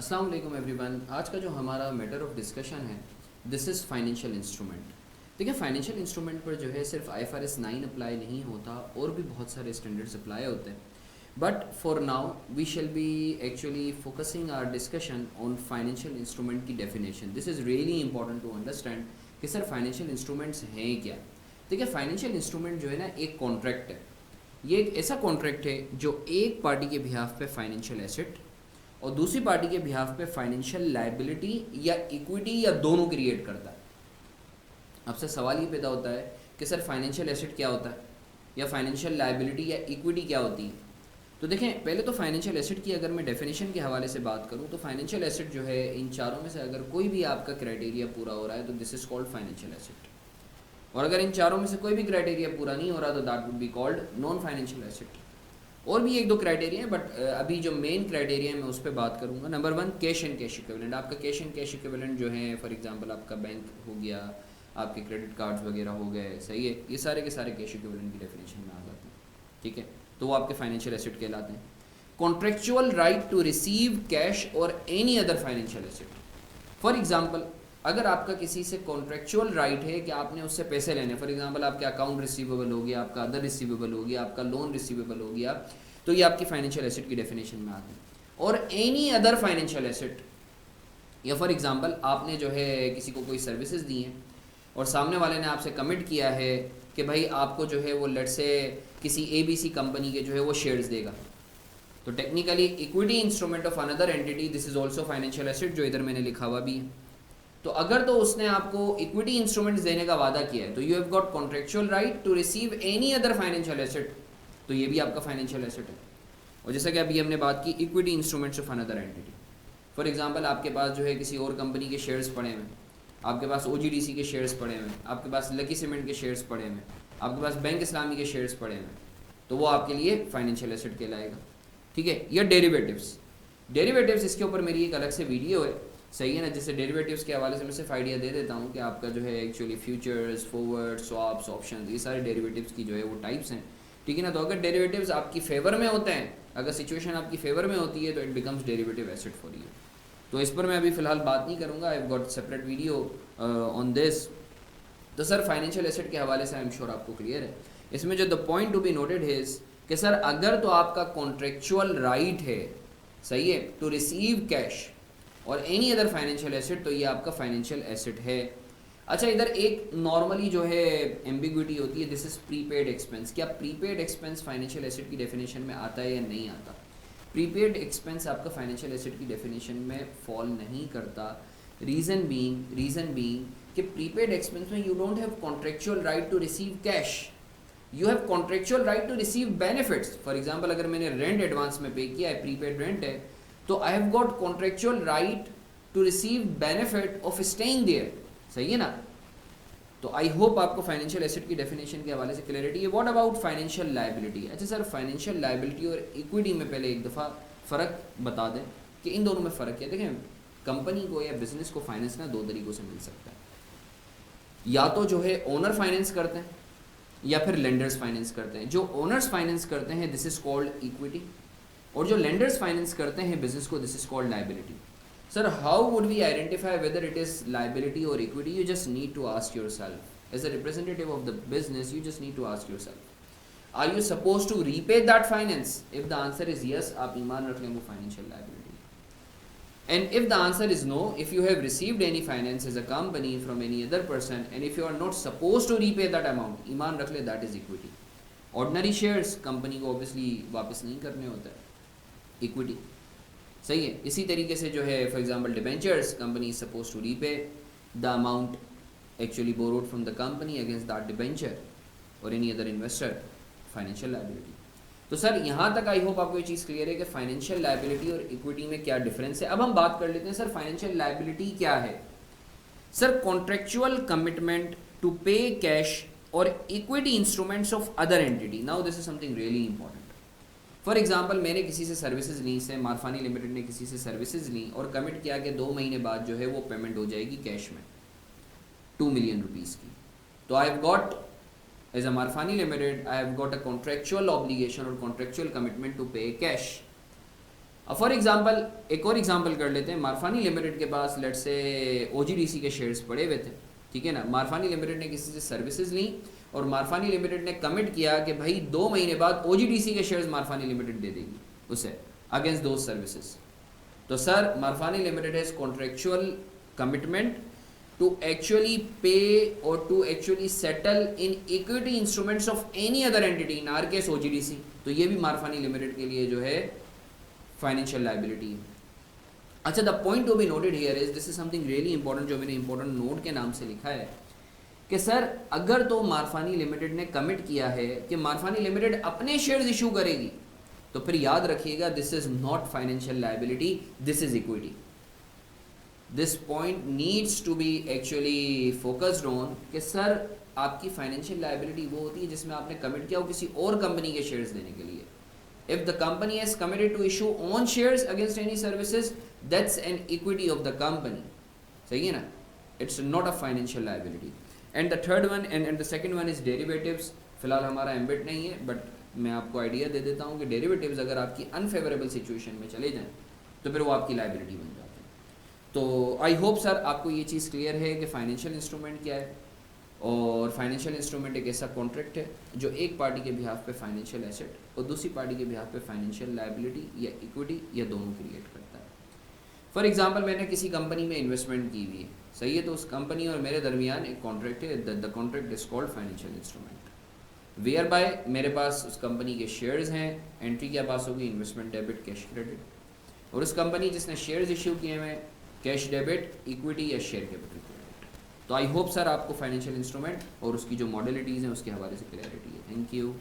अस्सलाम वालेकुम एवरीवन। आज का जो हमारा मैटर ऑफ डिस्कशन है दिस इज़ फाइनेंशियल इंस्ट्रूमेंट। देखिए, फाइनेंशियल इंस्ट्रूमेंट पर जो है सिर्फ IFRS 9 अप्लाई नहीं होता और भी बहुत सारे स्टैंडर्ड्स अप्लाई होते हैं। But for now we shall be actually focusing our discussion on financial instrument की definition. This is really important to understand कि सर फाइनेंशियल इंस्ट्रूमेंट्स हैं क्या। देखिए, फाइनेंशियल इंस्ट्रूमेंट जो है ना एक कॉन्ट्रैक्ट है। ये एक ऐसा कॉन्ट्रैक्ट है जो एक पार्टी के बिहाफ पे फाइनेंशियल एसेट और दूसरी पार्टी के बिहाफ पे फाइनेंशियल लाइबिलिटी या इक्विटी या दोनों क्रिएट करता है। आपसे सवाल ये पैदा होता है कि सर फाइनेंशियल एसेट क्या होता है या फाइनेंशियल लाइबिलिटी या इक्विटी क्या होती है। तो देखें, पहले तो फाइनेंशियल एसेट की अगर मैं डेफिनेशन के हवाले से बात करूं तो फाइनेंशियल एसेट जो है इन चारों में से अगर कोई भी आपका क्राइटेरिया पूरा हो रहा है तो this is called financial asset, और अगर इन चारों में से कोई भी क्राइटेरिया पूरा नहीं हो रहा तो that would be called non financial asset. और भी एक दो क्राइटेरिया है बट अभी जो मेन क्राइटेरिया है मैं उस पर बात करूंगा। Number 1, cash and cash equivalent. आपका कैश एंड कैश इक्विवेलेंट जो है फॉर एग्जांपल आपका बैंक हो गया, आपके क्रेडिट कार्ड्स वगैरह हो गए, सही है, ये सारे के सारे कैश इक्विवेलेंट की डेफिनेशन में आ जाते हैं। ठीक है, तो वो आपके फाइनेंशियल एसेट कहलाते हैं। Contractual right to receive cash और any other financial asset. For example, अगर आपका किसी से कॉन्ट्रेक्चुअल राइट है कि आपने उससे पैसे लेने, फॉर एग्जांपल आपके अकाउंट रिसीवेबल हो गया, आपका अदर रिसीवेबल हो गया, आपका लोन रिसीवेबल हो गया, तो ये आपकी फाइनेंशियल एसेट की डेफिनेशन में आते हैं। और एनी अदर फाइनेंशियल एसेट, या फॉर एग्जांपल आपने जो है किसी को कोई सर्विसेज दी हैं और सामने वाले ने आपसे कमिट किया है कि भाई आपको जो है वो लेट से किसी ABC कंपनी के जो है वो शेयर्स देगा, तो technically equity instrument of another entity, this is also financial asset, जो इधर मैंने लिखा हुआ भी है। तो अगर तो उसने आपको इक्विटी इंस्ट्रूमेंट्स देने का वादा किया है तो you have got contractual right to receive any other financial asset, तो ये भी आपका फाइनेंशियल एसेट है। और जैसा कि अभी हमने बात की equity instruments of another entity, for example आपके पास जो है किसी और कंपनी के शेयर्स पड़े हुए, आपके पास OGDC के शेयर्स पड़े हुए, आपके पास लकी सीमेंट के शेयर्स पड़े हुए, आपके पास बैंक इस्लामी के शेयर्स पड़े हुए, तो वो आपके लिए फाइनेंशियल एसेट कहलाएगा। ठीक है, या डेरिवेटिव्स। डेरिवेटिव्स इसके ऊपर मेरी एक अलग से वीडियो है, सही है ना, जिससे डेरिवेटिव्स के हवाले से मैं सिर्फ आइडिया दे देता हूँ कि आपका जो है actually futures, forward, swaps, option, ये सारे डेरिवेटिव्स की जो है वो टाइप्स हैं। ठीक है ना, तो अगर डेरिवेटिव्स आपकी फेवर में होते हैं, अगर सिचुएशन आपकी फेवर में होती है तो it becomes derivative asset for you. तो इस पर मैं अभी फ़िलहाल बात नहीं करूँगा, आई have got separate video on this. तो सर फाइनेंशियल एसेट के हवाले से आई एम श्योर आपको क्लियर है। इसमें जो the point to be noted is कि सर अगर तो आपका कॉन्ट्रेक्चुअल राइट है, सही है, टू रिसीव कैश और एनी अदर फाइनेंशियल एसेट, तो ये आपका फाइनेंशियल एसेट है। अच्छा, इधर एक नॉर्मली जो है एम्बिग्विटी होती है, दिस इज प्रीपेड एक्सपेंस। क्या प्रीपेड एक्सपेंस फाइनेंशियल एसेट की डेफिनेशन में आता है या नहीं आता? प्रीपेड एक्सपेंस आपका फाइनेंशियल एसेट की डेफिनेशन में फॉल नहीं करता। रीज़न बीइंग कि प्रीपेड एक्सपेंस में you don't have contractual right to receive cash, you have contractual right to receive benefits. For example अगर मैंने रेंट एडवांस में पे किया है, प्रीपेड रेंट है, तो I have got contractual right to receive benefit of staying there, सही है ना। तो आई होप आपको फाइनेंशियल एसेट की डेफिनेशन के हवाले से क्लैरिटी है। What about financial liability? अच्छा सर, फाइनेंशियल लायबिलिटी और इक्विटी में पहले एक दफ़ा फ़र्क बता दें कि इन दोनों में फ़र्क क्या है। देखें, कंपनी को या बिजनेस को फाइनेंस ना दो तरीक़ों से मिल सकता है, या तो जो है ओनर फाइनेंस करते हैं या फिर लेंडर्स फाइनेंस करते हैं। जो ओनर्स फाइनेंस करते हैं दिस इज़ कॉल्ड इक्विटी, और जो लेंडर्स फाइनेंस करते हैं बिजनेस को this is called liability. Sir, how would we identify whether it is liability or equity? You just need to ask yourself. As a representative of the business, you just need to ask yourself, are you supposed to repay that finance? If the answer is yes, आप ईमान रख लें वो financial liability. And if the answer is no, if you have received any finance as a company from any other person, and if you are not supposed to repay that amount, ईमान रख ले that is equity. Ordinary shares company को obviously वापस नहीं करने होता है, equity. सही है। इसी तरीके से जो है for example debentures, company is suppose to repay the amount actually borrowed from the company against that debenture और any other investor, financial liability. तो सर यहाँ तक आई होप आपको ये चीज़ क्लियर है कि फाइनेंशियल लायबिलिटी और इक्विटी में क्या डिफरेंस है। अब हम बात कर लेते हैं सर फाइनेंशियल लायबिलिटी क्या है। Sir contractual commitment to pay cash और equity instruments of other entity. Now this is something really important. For example मैंने किसी से सर्विसेज ली, से मारफानी लिमिटेड ने किसी से सर्विसेज ली और कमिट किया कि 2 महीने बाद जो है वो पेमेंट हो जाएगी कैश में 2 मिलियन रुपीज़ की। तो I have got as a Marfani limited, I have got a contractual obligation और contractual commitment to pay cash. अब फॉर एग्जांपल एक और एग्जांपल कर लेते हैं, मारफानी लिमिटेड के पास लेट से ओजीडीसी के शेयर्स पड़े हुए थे, ठीक है ना। मारफानी लिमिटेड ने किसी से सर्विसेज ली और मारफानी लिमिटेड ने कमिट किया कि भाई 2 महीने बाद ओजीडीसी के शेयर्स मारफानी लिमिटेड दे देगी उसे अगेंस्ट दोज सर्विसेज। तो sir Marfani limited has contractual commitment to actually pay or to actually settle in equity instruments of any other entity, in our case OGDC। तो ये भी मारफानी लिमिटेड के लिए जो है फाइनेंशियल लाइबिलिटी है। अच्छा, the point to be noted here is, this is something really important जो मैंने इंपॉर्टेंट नोट के नाम से लिखा है कि सर अगर तो मारफानी लिमिटेड ने कमिट किया है कि मारफानी लिमिटेड अपने शेयर्स इशू करेगी, तो फिर याद रखिएगा this is not financial liability, this is equity. This point needs to be actually focused on कि सर आपकी फाइनेंशियल लाइबिलिटी वो होती है जिसमें आपने कमिट किया हो किसी और कंपनी के शेयर्स देने के लिए। If the company has committed to issue on shares against any services, that's an equity of the company, सही है ना, it's not a financial liability. And the third one and the second one is derivatives. फिलहाल हमारा ambit नहीं है, but मैं आपको idea दे देता हूँ कि डेरिवेटिव्स अगर आपकी अनफेवरेबल सिचुएशन में चले जाएं तो फिर वो आपकी लाइबिलिटी बन जाती है। तो आई होप सर आपको ये चीज़ क्लियर है कि फाइनेंशियल इंस्ट्रूमेंट क्या है, और फाइनेंशियल इंस्ट्रूमेंट एक ऐसा कॉन्ट्रैक्ट है जो एक पार्टी के बिहाफ पे फाइनेंशियल एसेट और दूसरी पार्टी के बिहाफ पे फाइनेंशियल लाइबिलिटी या इक्विटी या दोनों क्रिएट करता है। फॉर एग्जांपल मैंने किसी कंपनी में इन्वेस्टमेंट की हुई है, सही है, तो उस कंपनी और मेरे दरमियान एक कॉन्ट्रैक्ट है, the contract is called financial instrument. Whereby मेरे पास उस कंपनी के शेयर्स हैं, एंट्री क्या पास होगी, इन्वेस्टमेंट डेबिट कैश क्रेडिट, और उस कंपनी जिसने शेयर्स इश्यू किए हुए हैं कैश डेबिट इक्विटी या शेयर कैपिटल क्रेडिट। तो आई होप सर आपको फाइनेंशियल इंस्ट्रूमेंट और उसकी जो मॉडलिटीज़ हैं उसके हवाले से क्लैरिटी है। Thank you.